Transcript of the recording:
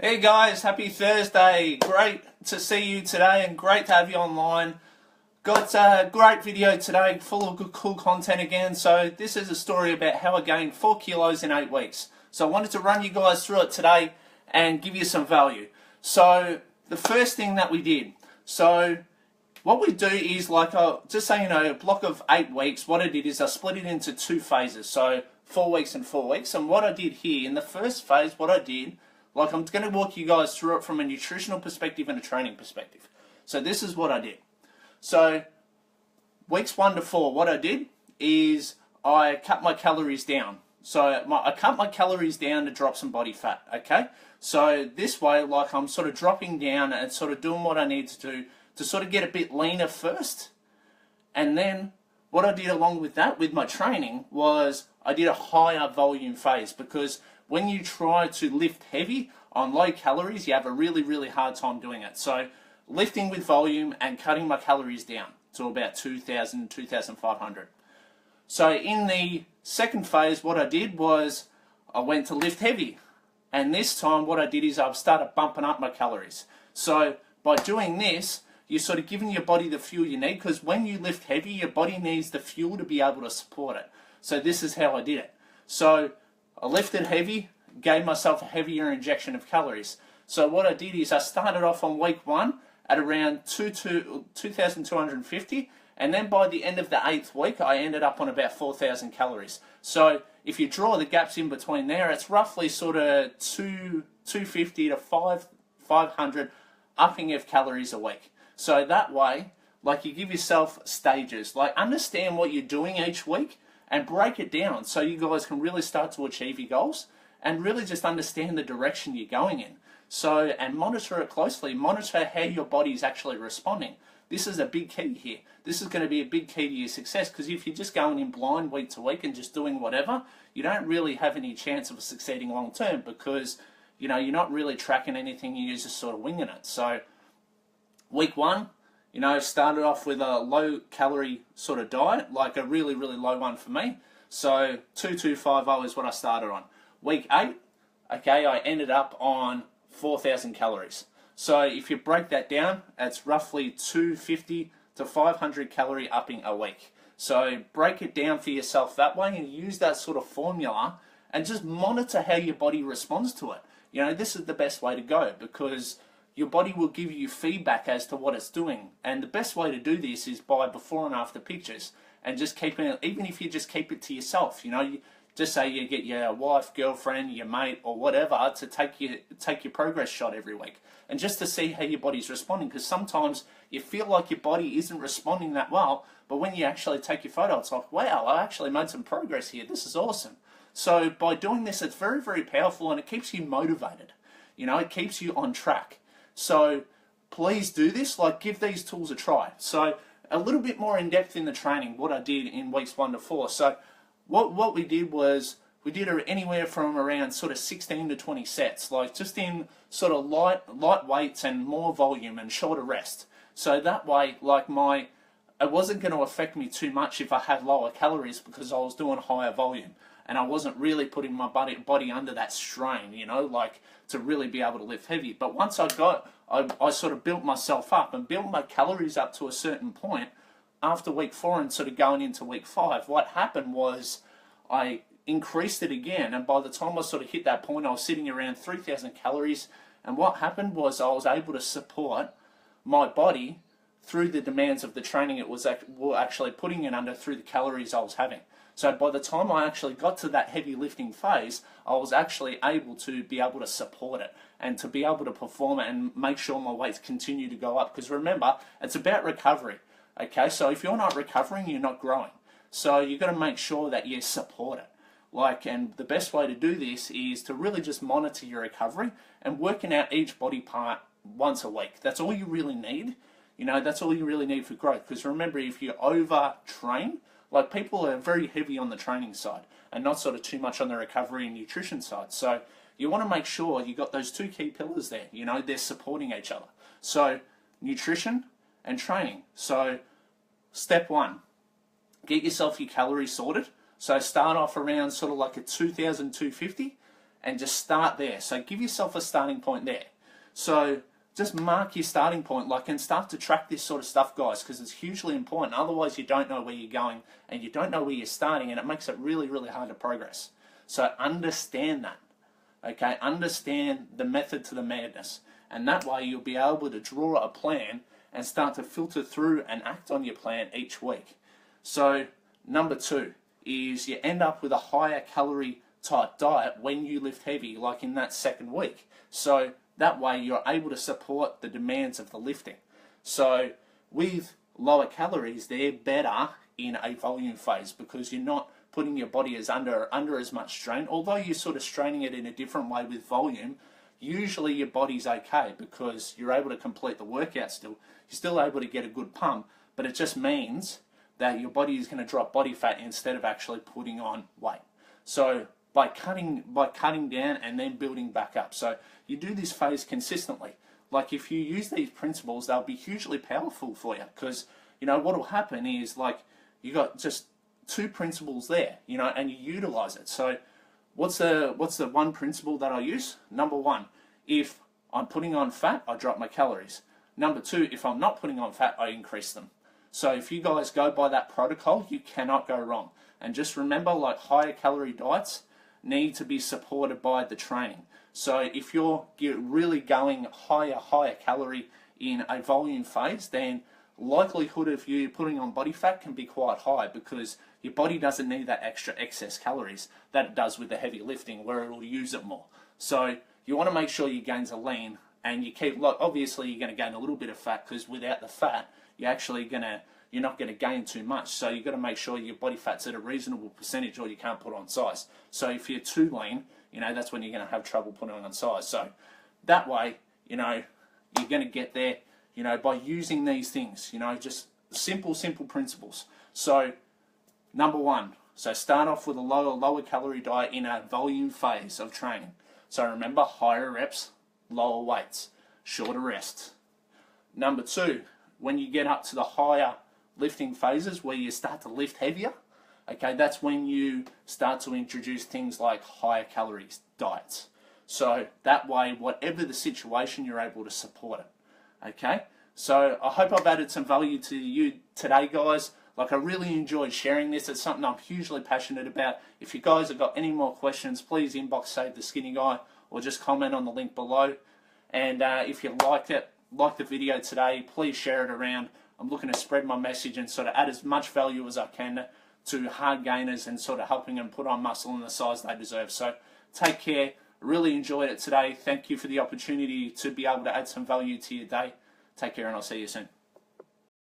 Hey guys, happy Thursday. Great to see you today and great to have you online. Got a great video today full of good cool content again. So this is a story about how I gained 4 kilos in 8 weeks. So I wanted to run you guys through it today and give you some value. So the first thing that we did, so what we do is just so you know, a block of 8 weeks, what I did is I split it into 2 phases. So 4 weeks and 4 weeks. And what I did here, in the first phase, what I did, I'm going to walk you guys through it from a nutritional perspective and a training perspective. So this is what I did. So weeks 1 to 4, what I did is I cut my calories down. So I cut my calories down to drop some body fat, okay? So this way, I'm sort of dropping down and sort of doing what I need to do to sort of get a bit leaner first. And then what I did along with that, with my training, was I did a higher volume phase, because when you try to lift heavy on low calories, you have a really hard time doing it. So lifting with volume and cutting my calories down to about 2,000, 2,500. So in the second phase, what I did was I went to lift heavy. And this time what I did is I've started bumping up my calories. So by doing this, you're sort of giving your body the fuel you need, because when you lift heavy, your body needs the fuel to be able to support it. So this is how I did it. So I lifted heavy, gave myself a heavier injection of calories. So what I did is I started off on week 1 at around 2,250, and then by the end of the 8th week, I ended up on about 4,000 calories. So if you draw the gaps in between there, it's roughly sort of 250 to 500 upping of calories a week. So that way, you give yourself stages. Understand what you're doing each week and break it down so you guys can really start to achieve your goals and really just understand the direction you're going in. So, and monitor it closely. Monitor how your body is actually responding. This is a big key here. This is going to be a big key to your success, because if you're just going in blind week to week and just doing whatever, you don't really have any chance of succeeding long term, because you're not really tracking anything, you're just sort of winging it. So week 1, started off with a low calorie sort of diet, like a really low one for me. So 2250 is what I started on. Week 8, okay, I ended up on 4,000 calories. So if you break that down, it's roughly 250 to 500 calorie upping a week. So break it down for yourself that way and use that sort of formula and just monitor how your body responds to it. This is the best way to go, because your body will give you feedback as to what it's doing. And the best way to do this is by before and after pictures, and just keeping it, even if you just keep it to yourself, just say you get your wife, girlfriend, your mate, or whatever to take your progress shot every week, and just to see how your body's responding, because sometimes you feel like your body isn't responding that well, but when you actually take your photo, it's like, wow, I actually made some progress here. This is awesome. So by doing this, it's very powerful, and it keeps you motivated. It keeps you on track. So please do this, give these tools a try. So a little bit more in depth in the training, what I did in weeks 1 to 4. So what we did was, we did anywhere from around sort of 16 to 20 sets, just in sort of light weights and more volume and shorter rest. So that way, it wasn't going to affect me too much if I had lower calories, because I was doing higher volume. And I wasn't really putting my body under that strain, to really be able to lift heavy. But once I sort of built myself up and built my calories up to a certain point, after week 4 and sort of going into week 5, what happened was I increased it again. And by the time I sort of hit that point, I was sitting around 3,000 calories. And what happened was I was able to support my body through the demands of the training it was actually putting it under, through the calories I was having. So by the time I actually got to that heavy lifting phase, I was actually able to support it and to be able to perform it and make sure my weights continue to go up. Because remember, it's about recovery. Okay, so if you're not recovering, you're not growing. So you've got to make sure that you support it. And the best way to do this is to really just monitor your recovery and working out each body part once a week. That's all you really need. That's all you really need for growth. Because remember, if you over-train, people are very heavy on the training side and not sort of too much on the recovery and nutrition side. So you want to make sure you got those 2 key pillars there. They're supporting each other. So nutrition and training. So step 1, get yourself your calories sorted. So start off around sort of a 2,250 and just start there. So give yourself a starting point there. So just mark your starting point, and start to track this sort of stuff, guys, because it's hugely important. Otherwise, you don't know where you're going and you don't know where you're starting, and it makes it really, really hard to progress. So understand that, okay? Understand the method to the madness, and that way you'll be able to draw a plan and start to filter through and act on your plan each week. So number 2 is you end up with a higher calorie type diet when you lift heavy, like in that second week. So that way you're able to support the demands of the lifting. So with lower calories, they're better in a volume phase because you're not putting your body under as much strain. Although you're sort of straining it in a different way with volume, usually your body's okay because you're able to complete the workout still. You're still able to get a good pump, but it just means that your body is going to drop body fat instead of actually putting on weight. So by cutting down and then building back up. So you do this phase consistently. Like if you use these principles, they'll be hugely powerful for you because, what will happen is you got just 2 principles there, and you utilize it. So what's the one principle that I use? Number 1, if I'm putting on fat, I drop my calories. Number 2, if I'm not putting on fat, I increase them. So if you guys go by that protocol, you cannot go wrong. And just remember, higher calorie diets need to be supported by the training. So if you're really going higher calorie in a volume phase, then likelihood of you putting on body fat can be quite high because your body doesn't need that extra excess calories that it does with the heavy lifting where it will use it more. So you want to make sure your gains are lean and you keep, obviously you're going to gain a little bit of fat because without the fat, you're not going to gain too much. So you've got to make sure your body fat's at a reasonable percentage or you can't put on size. So if you're too lean, that's when you're going to have trouble putting on size. So that way, you're going to get there, by using these things, just simple principles. So number 1, so start off with a lower calorie diet in a volume phase of training. So remember, higher reps, lower weights, shorter rests. Number 2, when you get up to the higher lifting phases where you start to lift heavier, okay, that's when you start to introduce things like higher calories diets. So that way, whatever the situation, you're able to support it. Okay, so I hope I've added some value to you today, guys. I really enjoyed sharing this. It's something I'm hugely passionate about. If you guys have got any more questions, please inbox Save the Skinny Guy or just comment on the link below. And if you liked the video today, please share it around. I'm looking to spread my message and sort of add as much value as I can to hard gainers and sort of helping them put on muscle in the size they deserve. So take care. Really enjoyed it today. Thank you for the opportunity to be able to add some value to your day. Take care and I'll see you soon.